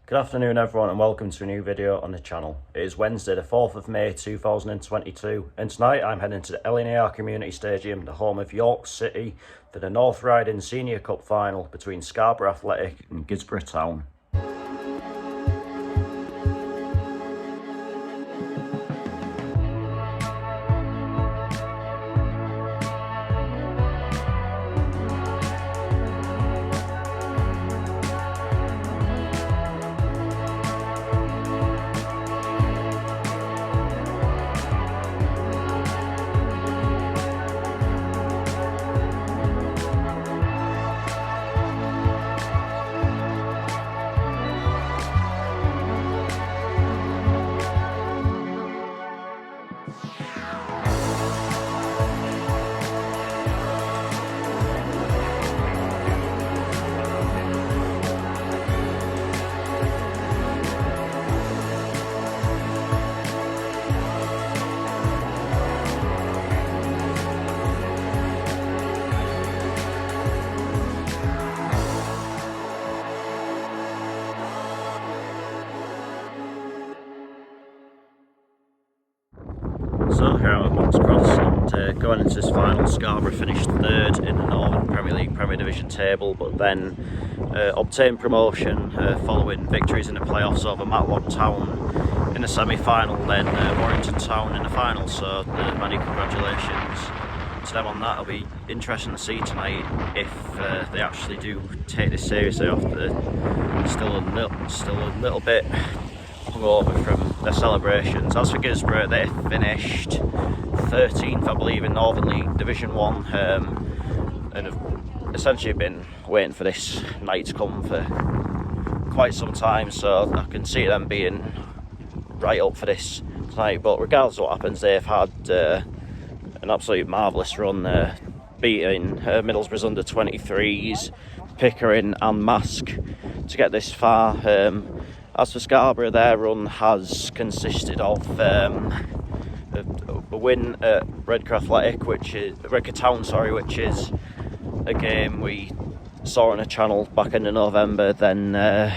Good afternoon everyone and welcome to a new video on the channel. It is Wednesday the 4th of May 2022 and tonight I'm heading to the NRSC Community Stadium, the home of York City, for the North Riding Senior Cup final between Scarborough Athletic and Guisborough Town. So here I'm at Monks Cross and going into this final, Scarborough finished third in the Northern Premier League Premier Division table, but then obtained promotion following victories in the playoffs over Matlock Town in the semi-final, then Warrington Town in the final, so many congratulations to them on that. It'll be interesting to see tonight if they actually do take this seriously after still a little bit hungover from their celebrations. As for Guisborough, they finished 13th, I believe, in Northern League Division 1 and have essentially been waiting for this night to come for quite some time, so I can see them being right up for this tonight. But regardless of what happens, they've had an absolute marvellous run, beating Middlesbrough's under-23s, Pickering and Mask to get this far. As for Scarborough, their run has consisted of a win at Redcar Town, which is a game we saw on a channel back in November. Then a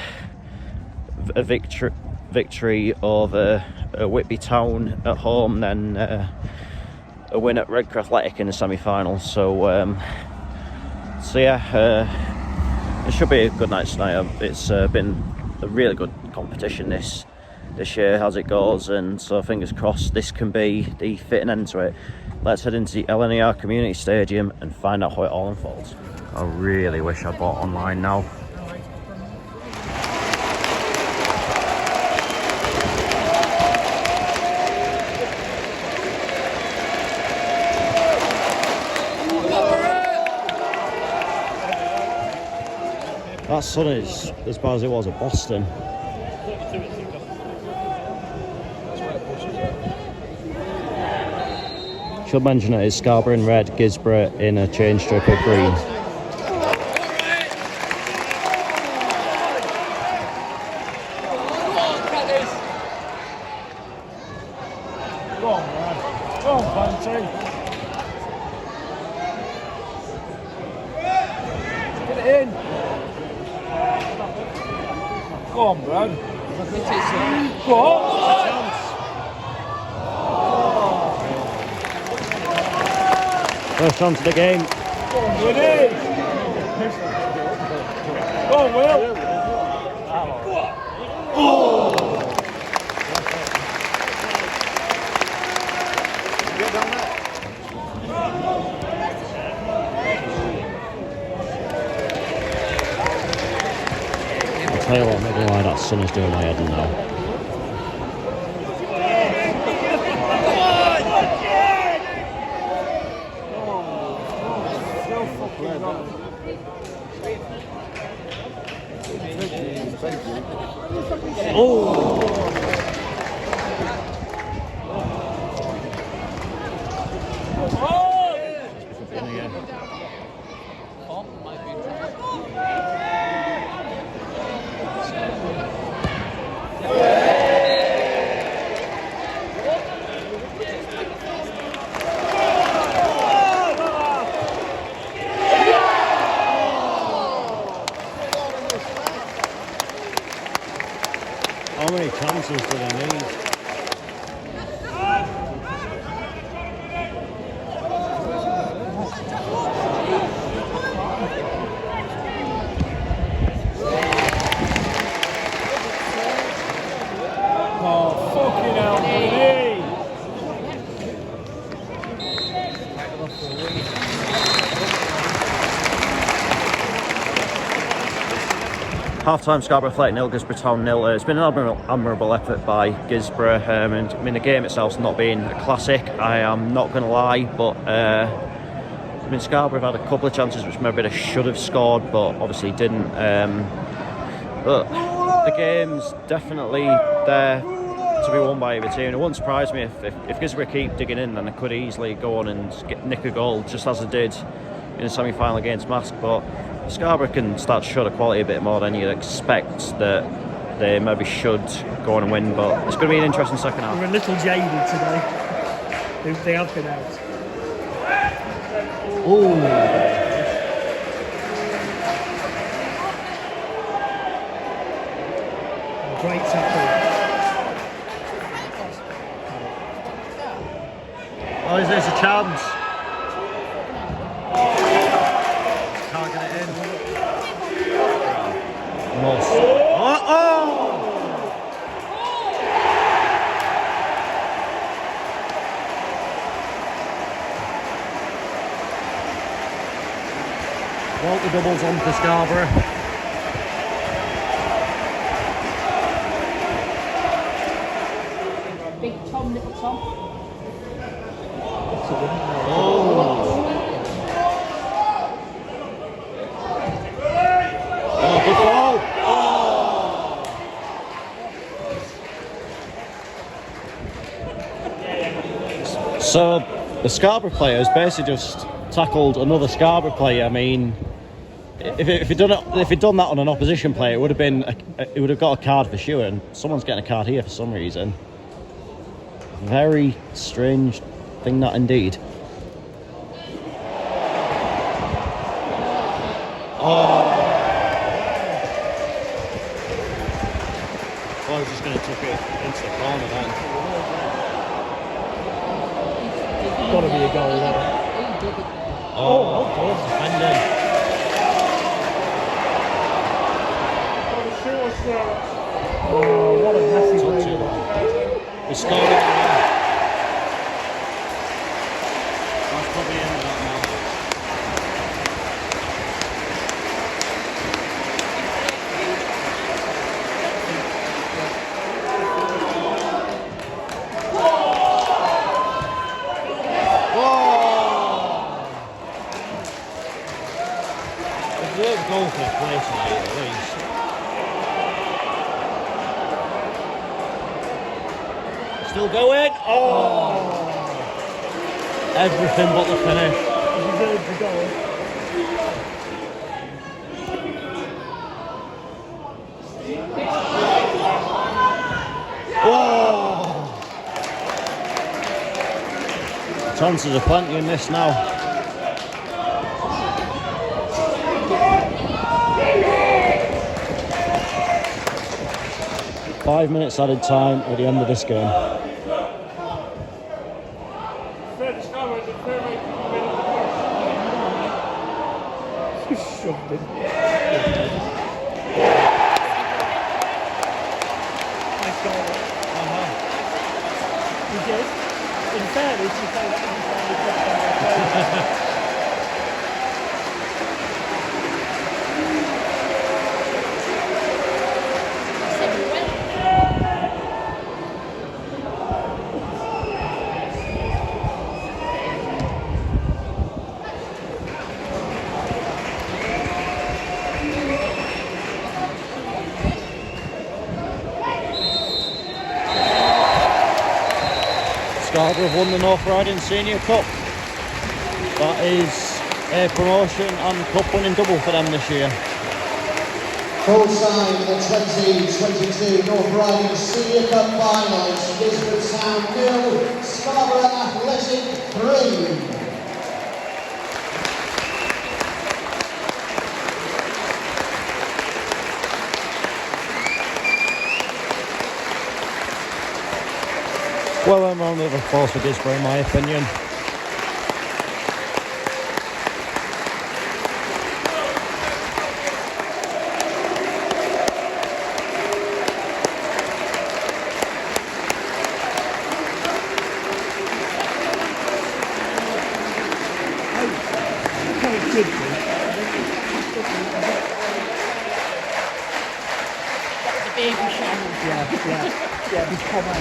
victory over Whitby Town at home, then a win at Redcar Athletic in the semi-final. So yeah, it should be a good night tonight. It's been a really good competition this year as it goes, and so fingers crossed this can be the fitting end to it. Let's head into the NRSC Community Stadium and find out how it all unfolds. I really wish I bought online now. That sun is as bad as it was at Boston. Should mention it is Scarborough in red, Guisborough in a change strip of green. Go on, man. Go on, Fancy. Get it in. Go on, Brad. Go on. First chance of the game. Go on, Willie. Go on, Will. Oh. Get down there. I'll tell you what, I'm not gonna lie, that sun is doing my head in now. Oh! Good indeed. Oh, fucking hell, buddy! Half-time Scarborough Athletic 0, Guisborough Town 0. It's been an admirable effort by Guisborough, and I mean the game itself's not been a classic, I am not going to lie, but I mean Scarborough have had a couple of chances which maybe they should have scored, but obviously didn't. But the game's definitely there to be won by either team. It wouldn't surprise me if Guisborough keep digging in, then they could easily go on and nick a goal, just as they did in the semi-final against Mask. But Scarborough can start to show the quality a bit more than you'd expect that they maybe should go on and win, but it's going to be an interesting second half. We're a little jaded today. They have been out. Ooh. Great tackle. Oh, is this a chance? Can't get it in. Moss. Oh! Walter doubles on for Scarborough. Big Tom, little Tom. Good ball. So the Scarborough player has basically just tackled another Scarborough player. I mean, if he'd done that on an opposition player, it would have got a card for sure. And someone's getting a card here for some reason. Very strange thing, that indeed. Oh. I was just going to tuck it into the corner then. Got to be a goal there. Oh, well defending. Oh, what a massive Took too goal. long. We scored it. That's probably the end of that now. Goal for a play tonight at least. Still going. Oh! Everything but the finish. He deserved the goal. Oh! Chances are plenty in this now. Five minutes added time at the end of this game. Shoved him. Nice goal. He did. In fairness, you say that Scarborough have won the North Riding Senior Cup. That is a promotion and cup winning double for them this year. Full time the 2022 North Riding Senior Cup Finals. Guisborough Town 0, Scarborough Athletic 3. Well, I'm on the other course with Guisborough, in my opinion. Yeah, he's come on.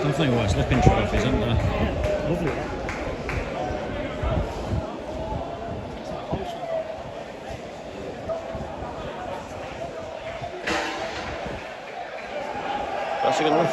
Definitely worth looking trophies, isn't there? Lovely. That's a good one.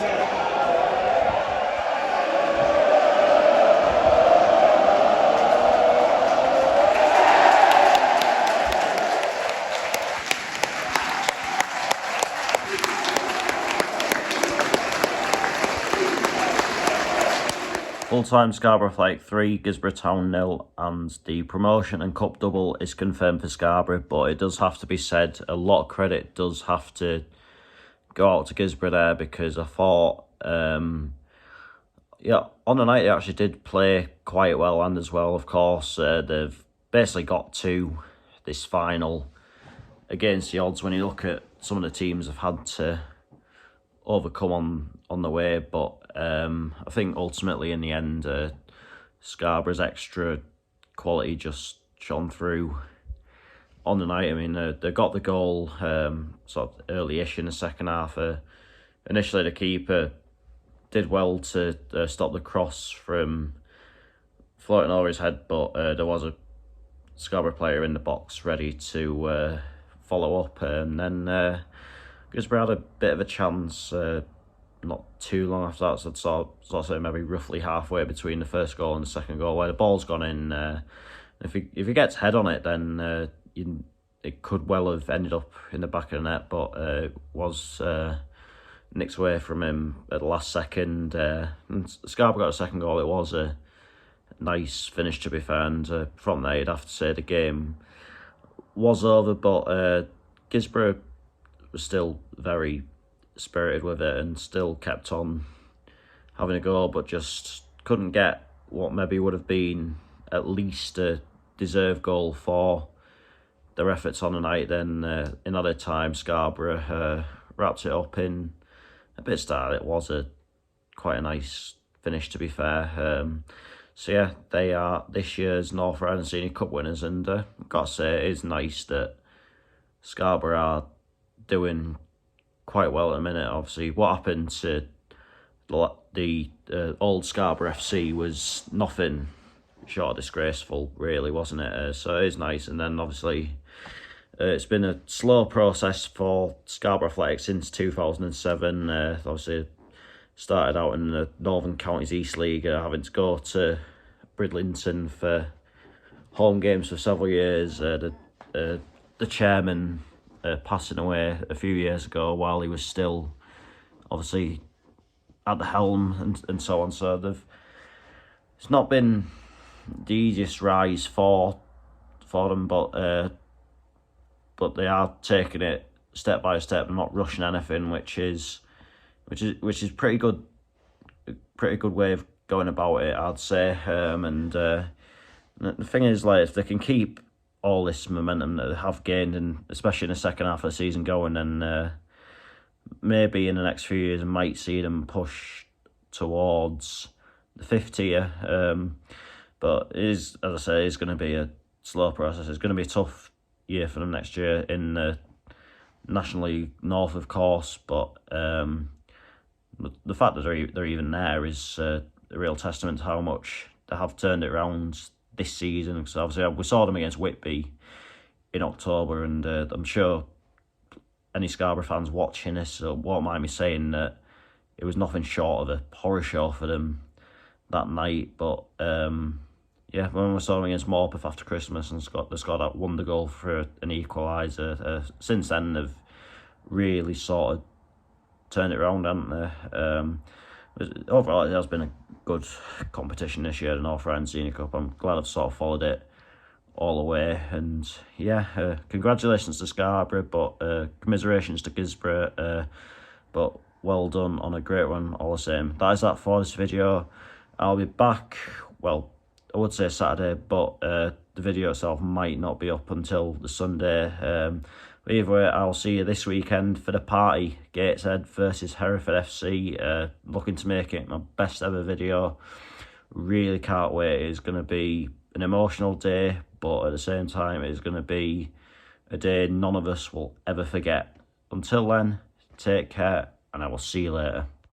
Full-time Scarborough Athletic 3, Guisborough Town 0, and the promotion and cup double is confirmed for Scarborough, but it does have to be said, a lot of credit does have to go out to Guisborough there, because I thought, on the night they actually did play quite well, and as well, of course, they've basically got to this final against the odds when you look at some of the teams they've had to overcome on the way, but I think ultimately in the end Scarborough's extra quality just shone through on the night. I mean, they got the goal sort of early-ish in the second half. Initially the keeper did well to stop the cross from floating over his head, but there was a Scarborough player in the box ready to follow up, and then Guisborough had a bit of a chance not too long after that, so I'd sort of say maybe roughly halfway between the first goal and the second goal, where the ball's gone in. If he gets head on it, then it could well have ended up in the back of the net, but it was nicked away from him at the last second. And Scarborough got a second goal. It was a nice finish, to be fair, and from there you'd have to say the game was over, but Guisborough was still very spirited with it and still kept on having a go, but just couldn't get what maybe would have been at least a deserved goal for their efforts on the night. Then in other time, Scarborough wrapped it up in a bit of style. It was quite a nice finish, to be fair. So yeah, they are this year's North Riding Senior Cup winners, and I've got to say it is nice that Scarborough are doing quite well at the minute. Obviously, what happened to the old Scarborough FC was nothing short of disgraceful, really, wasn't it? So it is nice. And then obviously it's been a slow process for Scarborough Athletic since 2007. Obviously started out in the Northern Counties East League, having to go to Bridlington for home games for several years. The chairman passing away a few years ago while he was still obviously at the helm and so on. So it's not been the easiest rise for them, but they are taking it step by step and not rushing anything, which is pretty good way of going about it, I'd say. And the thing is, like, if they can keep all this momentum that they have gained, and especially in the second half of the season going, then maybe in the next few years I might see them push towards the fifth tier. But it is, as I say, it's going to be a slow process. It's going to be a tough year for them next year in the National League North, of course, but the fact that they're even there is a real testament to how much they have turned it around this season. Because obviously we saw them against Whitby in October, and I'm sure any Scarborough fans watching this won't mind me saying that it was nothing short of a horror show for them that night. But yeah, when we saw them against Morpeth after Christmas and they scored that wonder goal for an equaliser, since then they've really sort of turned it around, haven't they? Overall, it has been a good competition this year, the North Ryan Senior Cup. I'm glad I've sort of followed it all the way, and yeah, congratulations to Scarborough, but commiserations to Guisborough, but well done on a great one all the same. That is that for this video. I'll be back, well, I would say Saturday, but the video itself might not be up until the Sunday. But either way, I'll see you this weekend for the party, Gateshead versus Hereford FC. Looking to make it my best ever video. Really can't wait. It's going to be an emotional day, but at the same time, it's going to be a day none of us will ever forget. Until then, take care, and I will see you later.